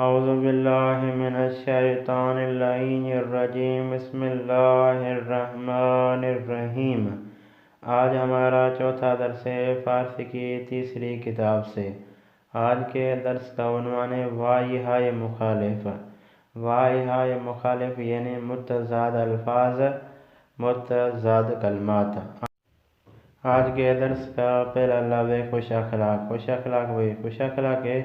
اعوذ باللہ من الشیطان اللعین الرجیم بسم اللہ الرحمن الرحیم۔ آج ہمارا چوتھا درس ہے فارسی کی تیسری کتاب سے۔ آج کے درس کا عنوان ہے واضح مخالف۔ واضح مخالف یعنی متضاد الفاظ، متضاد کلمات۔ آج کے درس کا پہلا لفظ ہے خوش اخلاق۔ خوش اخلاق وہی خوش اخلاق ہے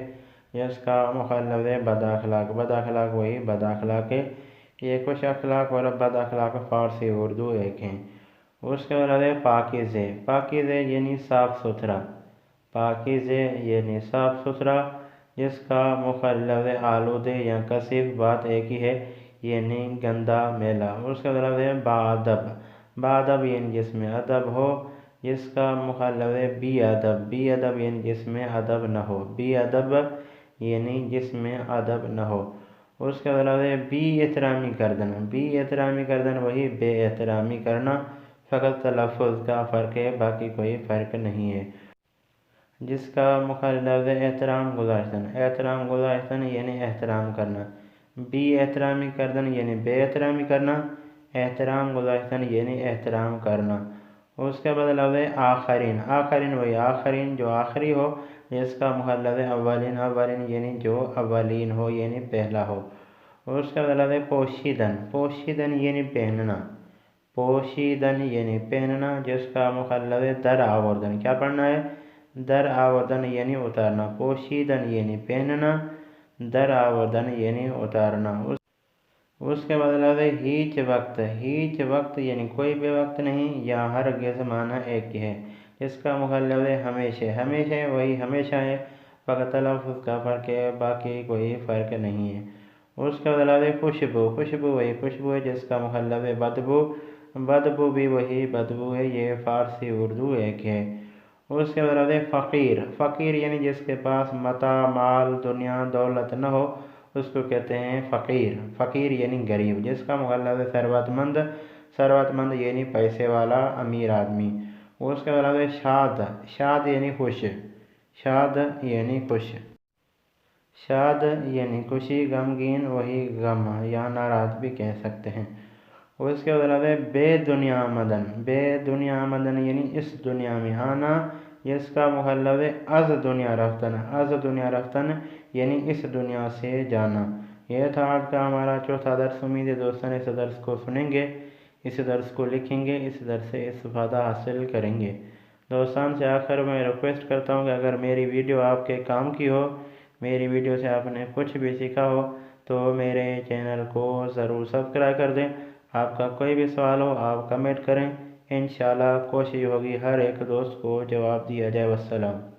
جس کا مخالف ہے بد اخلاق۔ بد اخلاق وہی بد اخلاق ہے۔ یہ خوش اخلاق اور بد اخلاق فارسی اردو ایک ہیں۔ اس کے بعد ہے پاکیزہ۔ پاکیزہ یعنی صاف ستھرا۔ پاکیزہ یعنی صاف ستھرا جس کا مخالف ہے آلودہ یا کثیف، بات ایک ہی ہے یعنی گندا میلا۔ اس کے بعد ہے باادب۔ باادب یعنی جس میں ادب ہو، جس کا مخالف ہے بی ادب۔ بی ادب یعنی جس میں ادب نہ ہو۔ بی ادب یعنی جس میں ادب نہ ہو۔ اس کے بعد ہے بی احترامی کردن۔ بی احترامی کردن وہی بے احترامی کرنا، فقط تلفظ کا فرق ہے، باقی کوئی فرق نہیں ہے۔ جس کا مخالف ہے احترام گزاشتن۔ احترام گزاشتن یعنی احترام کرنا۔ بی احترامی کردن یعنی بے احترامی کرنا، احترام گزاشتن یعنی احترام کرنا۔ اس کے بعد لفظ ہے آخرین۔ آخرین وہی آخرین جو آخری ہو، جس کا مخالف ہے اولین۔ اولین یعنی جو اولین ہو یعنی پہلا ہو۔ اس کے بعد لفظ ہے پوشیدن۔ پوشیدن یعنی پہننا۔ پوشیدن یعنی پہننا جس کا مخالف ہے در آوردن۔ کیا پڑھنا ہے؟ در آوردن یعنی اتارنا۔ پوشیدن یعنی پہننا، در آوردن یعنی اتارنا۔ اس کے بعد لفظ ہے ہیچ وقت۔ ہیچ وقت یعنی کوئی بھی وقت نہیں، یا ہرگز معنی ایک ہی ہے، جس کا مخالف ہے ہمیشہ۔ ہمیشہ وہی ہمیشہ ہے، فقط تلفظ کا فرق ہے، باقی کوئی فرق نہیں ہے۔ اس کے بعد لفظ ہے خوشبو۔ خوشبو وہی خوشبو ہے جس کا مخالف ہے بدبو۔ بدبو بھی وہی بدبو ہے، یہ فارسی اردو ایک ہے۔ اس کے بعد لفظ ہے فقیر۔ فقیر یعنی جس کے پاس متاع، مال، دنیا، دولت نہ ہو، اس کو کہتے ہیں فقیر۔ فقیر یعنی غریب، جس کا مخالف ہے ثروت مند۔ ثروت مند یعنی پیسے والا، امیر آدمی۔ اس کے بعد ہے شاد۔ شاد یعنی خوش۔ شاد یعنی خوش۔ شاد یعنی خوشی، غمگین وہی غم یا ناراض بھی کہہ سکتے ہیں۔ اس کے بعد ہے بے دنیا آمدن۔ بے دنیا آمدن یعنی اس دنیا میں آنا، جس کا مخالف ہے از دنیا رفتن۔ از دنیا رفتن یعنی اس دنیا سے جانا۔ یہ تھا آج کا ہمارا چوتھا درس۔ امید ہے دوستان اس درس کو سنیں گے، اس درس کو لکھیں گے، اس درس سے استفادہ حاصل کریں گے۔ دوستان سے آخر میں ریکویسٹ کرتا ہوں کہ اگر میری ویڈیو آپ کے کام کی ہو، میری ویڈیو سے آپ نے کچھ بھی سیکھا ہو، تو میرے چینل کو ضرور سبسکرائب کر دیں۔ آپ کا کوئی بھی سوال ہو آپ کمنٹ کریں، انشاءاللہ کوشش ہوگی ہر ایک دوست کو جواب دیا جائے۔ والسلام۔